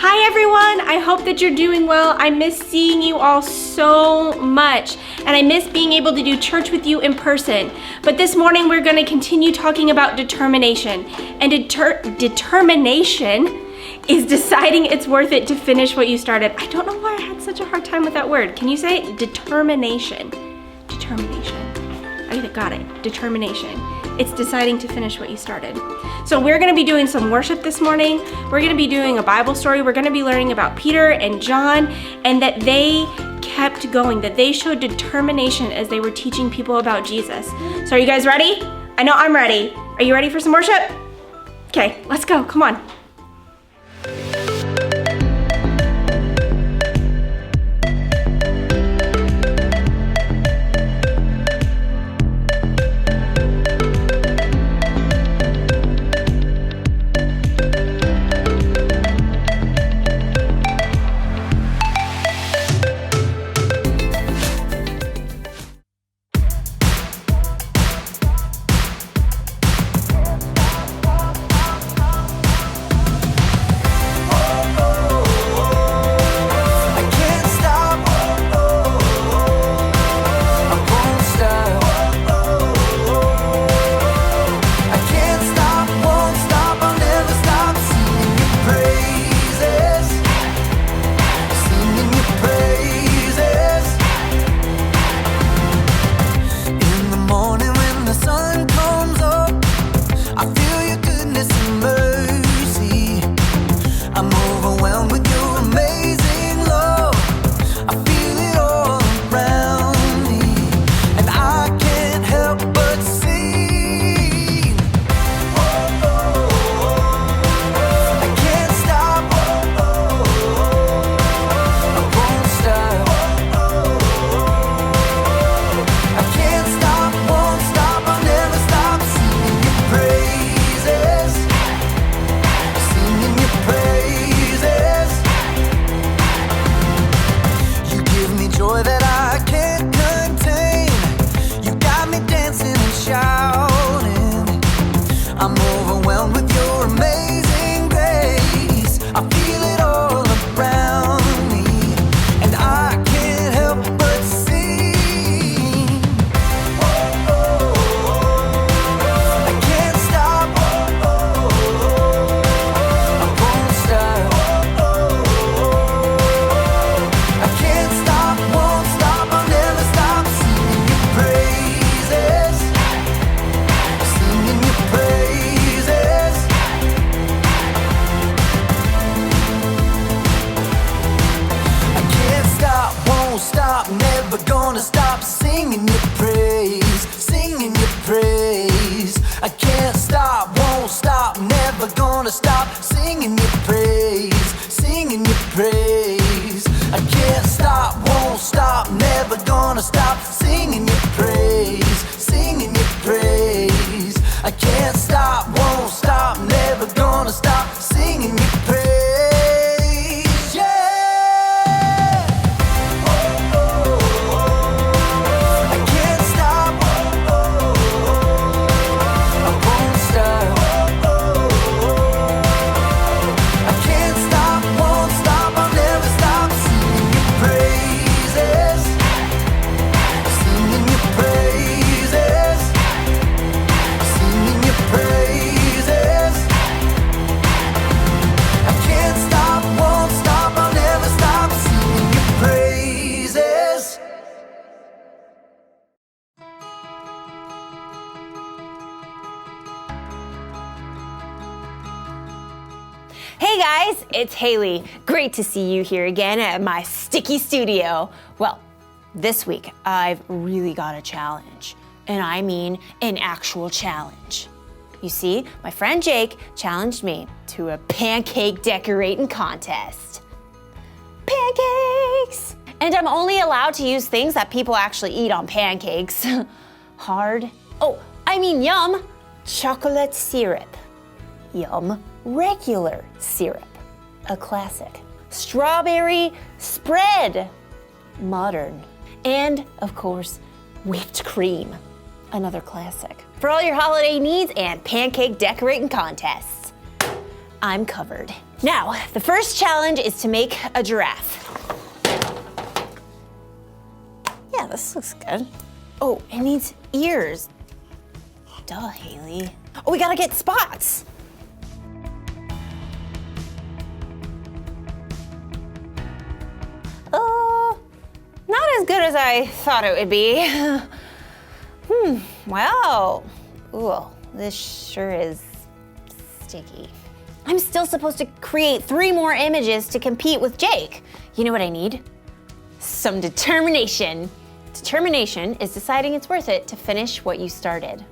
Hi everyone, I hope that you're doing well. I miss seeing you all so much, and I miss being able to do church with you in person. But this morning we're going to continue talking about determination. And determination is deciding it's worth it to finish what you started. I don't know why I had such a hard time with that word. Can you say it? Determination. Determination. I got it. Determination. It's deciding to finish what you started. So we're going to be doing some worship this morning. We're going to be doing a Bible story. We're going to be learning about Peter and John, and that they kept going, that they showed determination as they were teaching people about Jesus. So are you guys ready? I know I'm ready. Are you ready for some worship? Okay, let's go. Come on. Hey guys, it's Haley. Great to see you here again at my sticky studio. Well, this week I've really got a challenge, and I mean an actual challenge. You see, my friend Jake challenged me to a pancake decorating contest. Pancakes! And I'm only allowed to use things that people actually eat on pancakes. Yum, chocolate syrup. Yum, regular syrup, a classic. Strawberry spread, modern. And, of course, whipped cream, another classic. For all your holiday needs and pancake decorating contests, I'm covered. Now, the first challenge is to make a giraffe. Yeah, this looks good. Oh, it needs ears. Duh, Haley. Oh, we gotta get spots. Not as good as I thought it would be. Wow. Ooh, this sure is sticky. I'm still supposed to create 3 more images to compete with Jake. You know what I need? Some determination. Determination is deciding it's worth it to finish what you started.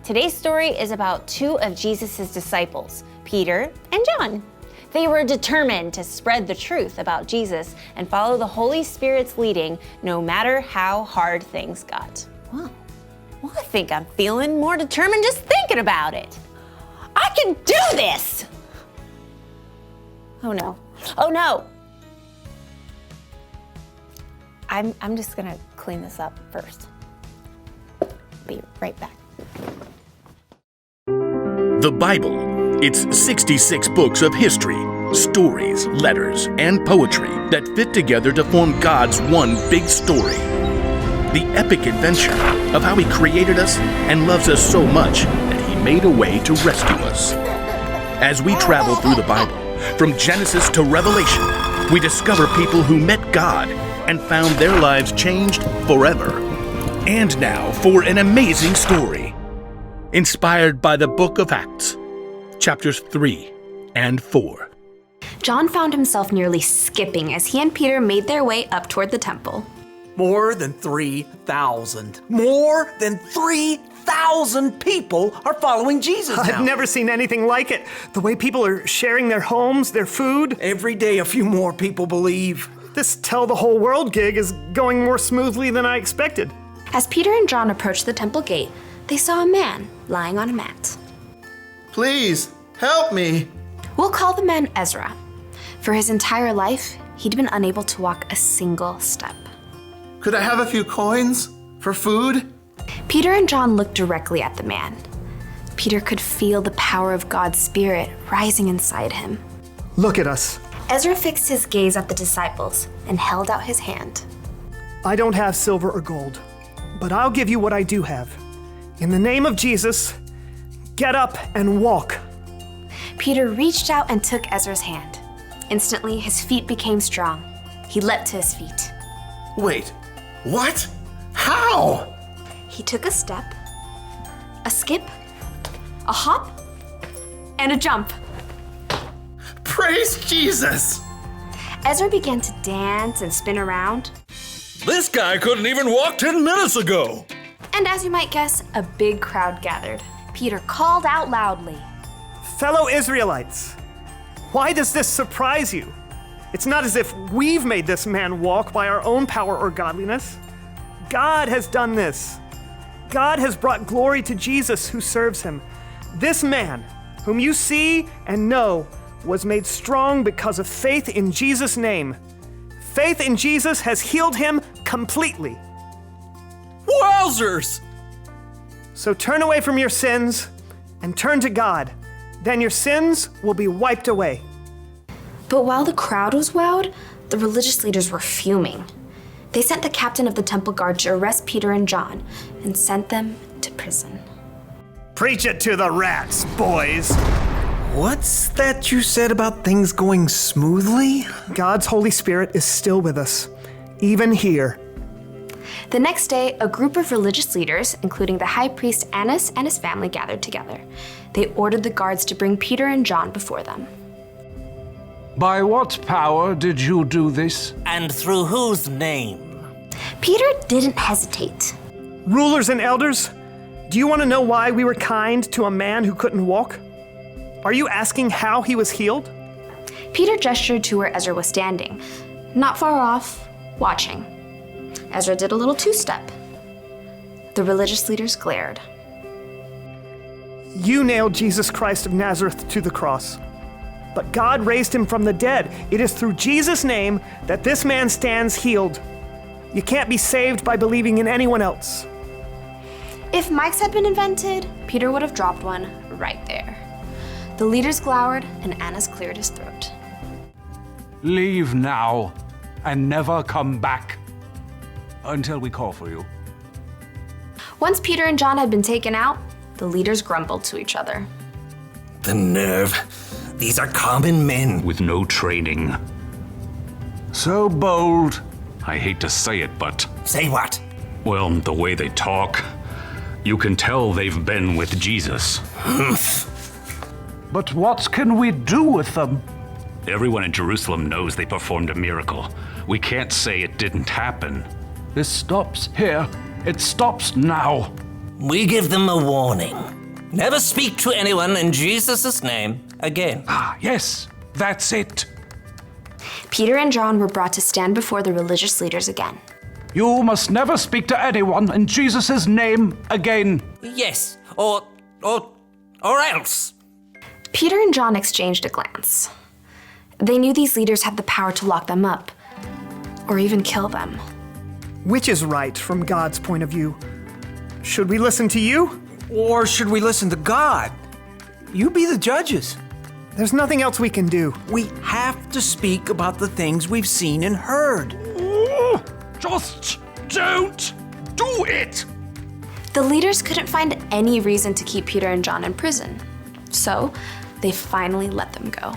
Today's story is about 2 of Jesus' disciples, Peter and John. They were determined to spread the truth about Jesus and follow the Holy Spirit's leading no matter how hard things got. Wow. Well, I think I'm feeling more determined just thinking about it. I can do this! Oh no. Oh no! I'm just gonna clean this up first. Be right back. The Bible. It's 66 books of history, stories, letters, and poetry that fit together to form God's one big story. The epic adventure of how He created us and loves us so much that He made a way to rescue us. As we travel through the Bible, from Genesis to Revelation, we discover people who met God and found their lives changed forever. And now for an amazing story, inspired by the book of Acts, chapters 3 and 4. John found himself nearly skipping as he and Peter made their way up toward the temple. More than 3,000. More than 3,000 people are following Jesus now. I've never seen anything like it. The way people are sharing their homes, their food. Every day a few more people believe. This Tell the Whole World gig is going more smoothly than I expected. As Peter and John approached the temple gate, they saw a man lying on a mat. Please, help me. We'll call the man Ezra. For his entire life, he'd been unable to walk a single step. Could I have a few coins for food? Peter and John looked directly at the man. Peter could feel the power of God's Spirit rising inside him. Look at us. Ezra fixed his gaze at the disciples and held out his hand. I don't have silver or gold, but I'll give you what I do have. In the name of Jesus, get up and walk. Peter reached out and took Ezra's hand. Instantly, his feet became strong. He leapt to his feet. Wait, what? How? He took a step, a skip, a hop, and a jump. Praise Jesus! Ezra began to dance and spin around. This guy couldn't even walk 10 minutes ago. And as you might guess, a big crowd gathered. Peter called out loudly, Fellow Israelites, why does this surprise you? It's not as if we've made this man walk by our own power or godliness. God has done this. God has brought glory to Jesus who serves him. This man, whom you see and know, was made strong because of faith in Jesus' name. Faith in Jesus has healed him completely. Wowzers! So turn away from your sins and turn to God. Then your sins will be wiped away. But while the crowd was wowed, the religious leaders were fuming. They sent the captain of the temple guard to arrest Peter and John and sent them to prison. Preach it to the rats, boys. What's that you said about things going smoothly? God's Holy Spirit is still with us, even here. The next day, a group of religious leaders, including the high priest Annas and his family, gathered together. They ordered the guards to bring Peter and John before them. By what power did you do this? And through whose name? Peter didn't hesitate. Rulers and elders, do you want to know why we were kind to a man who couldn't walk? Are you asking how he was healed? Peter gestured to where Ezra was standing, not far off, watching. Ezra did a little two-step. The religious leaders glared. You nailed Jesus Christ of Nazareth to the cross, but God raised him from the dead. It is through Jesus' name that this man stands healed. You can't be saved by believing in anyone else. If mics had been invented, Peter would have dropped one right there. The leaders glowered, and Annas cleared his throat. Leave now and never come back until we call for you. Once Peter and John had been taken out, the leaders grumbled to each other. The nerve. These are common men. With no training. So bold. I hate to say it, but, Say what? well, the way they talk, you can tell they've been with Jesus. But what can we do with them? Everyone in Jerusalem knows they performed a miracle. We can't say it didn't happen. This stops here. It stops now. We give them a warning. Never speak to anyone in Jesus' name again. Ah, yes, that's it. Peter and John were brought to stand before the religious leaders again. You must never speak to anyone in Jesus' name again. Yes, or else. Peter and John exchanged a glance. They knew these leaders had the power to lock them up, or even kill them. Which is right from God's point of view? Should we listen to you? Or should we listen to God? You be the judges. There's nothing else we can do. We have to speak about the things we've seen and heard. Just don't do it. The leaders couldn't find any reason to keep Peter and John in prison, so they finally let them go.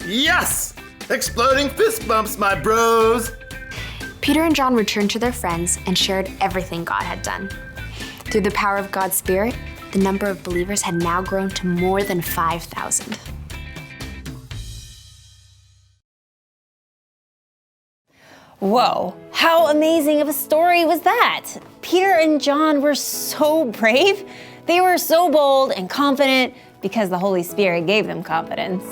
Yes! Exploding fist bumps, my bros! Peter and John returned to their friends and shared everything God had done. Through the power of God's Spirit, the number of believers had now grown to more than 5,000. Whoa, how amazing of a story was that? Peter and John were so brave. They were so bold and confident because the Holy Spirit gave them confidence.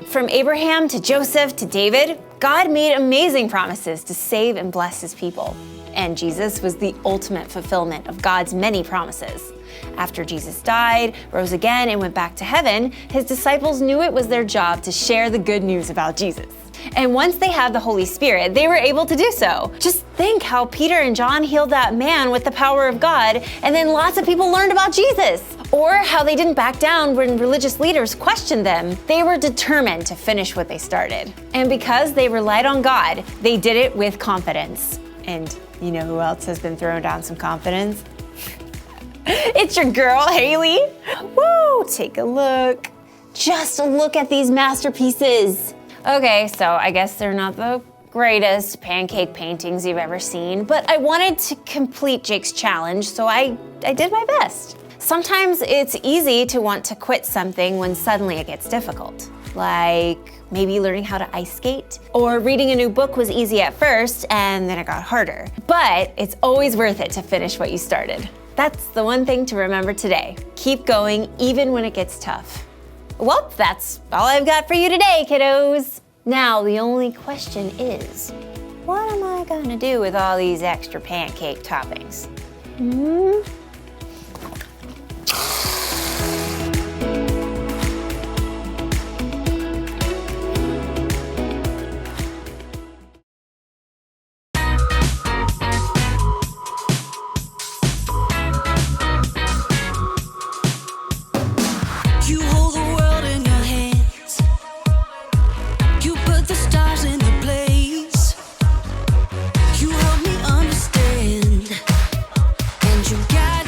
From Abraham to Joseph to David, God made amazing promises to save and bless his people. And Jesus was the ultimate fulfillment of God's many promises. After Jesus died, rose again, and went back to heaven, his disciples knew it was their job to share the good news about Jesus. And once they had the Holy Spirit, they were able to do so. Just think how Peter and John healed that man with the power of God, and then lots of people learned about Jesus. Or how they didn't back down when religious leaders questioned them. They were determined to finish what they started. And because they relied on God, they did it with confidence. And you know who else has been thrown down some confidence? It's your girl, Haley. Woo, take a look. Just look at these masterpieces. Okay, so I guess they're not the greatest pancake paintings you've ever seen, but I wanted to complete Jake's challenge, so I did my best. Sometimes it's easy to want to quit something when suddenly it gets difficult. Like maybe learning how to ice skate, or reading a new book was easy at first and then it got harder. But it's always worth it to finish what you started. That's the one thing to remember today. Keep going even when it gets tough. Well, that's all I've got for you today, kiddos. Now, the only question is, what am I gonna do with all these extra pancake toppings? You hold the world in your hands. You put the stars in the place. You help me understand. And you got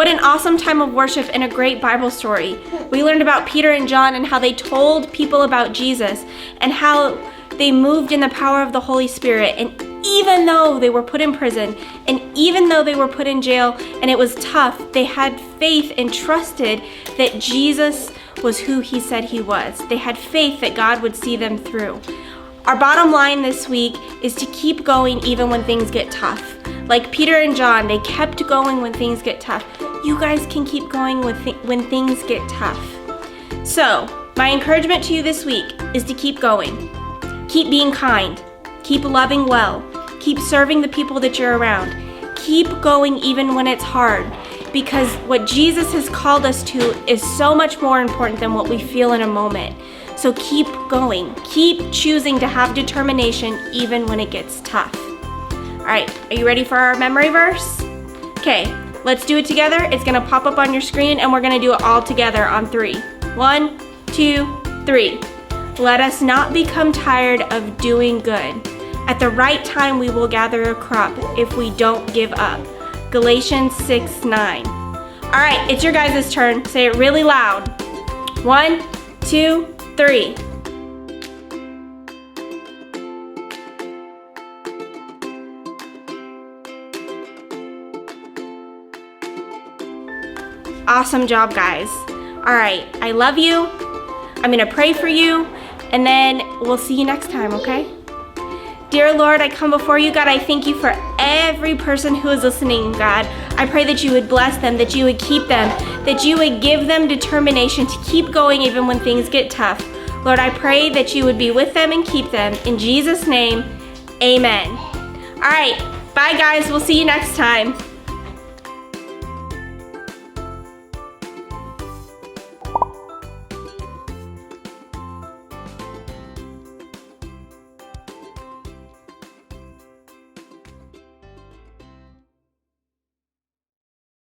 What an awesome time of worship and a great Bible story. We learned about Peter and John and how they told people about Jesus and how they moved in the power of the Holy Spirit. And even though they were put in prison and even though they were put in jail and it was tough, they had faith and trusted that Jesus was who he said he was. They had faith that God would see them through. Our bottom line this week is to keep going even when things get tough. Like Peter and John, they kept going when things get tough. You guys can keep going when things get tough. So, my encouragement to you this week is to keep going. Keep being kind. Keep loving well. Keep serving the people that you're around. Keep going even when it's hard, because what Jesus has called us to is so much more important than what we feel in a moment. So keep going. Keep choosing to have determination even when it gets tough. All right, are you ready for our memory verse? Okay, let's do it together. It's gonna pop up on your screen and we're gonna do it all together on 3. 1, 2, 3. Let us not become tired of doing good. At the right time we will gather a crop if we don't give up. Galatians 6:9. All right, it's your guys' turn. Say it really loud. 1, 2, 3. Awesome job, guys. All right, I love you. I'm gonna pray for you, and then we'll see you next time, okay? Dear Lord, I come before you, God. I thank you for every person who is listening, God. I pray that you would bless them, that you would keep them, that you would give them determination to keep going even when things get tough. Lord, I pray that you would be with them and keep them. In Jesus' name, amen. All right, bye guys. We'll see you next time.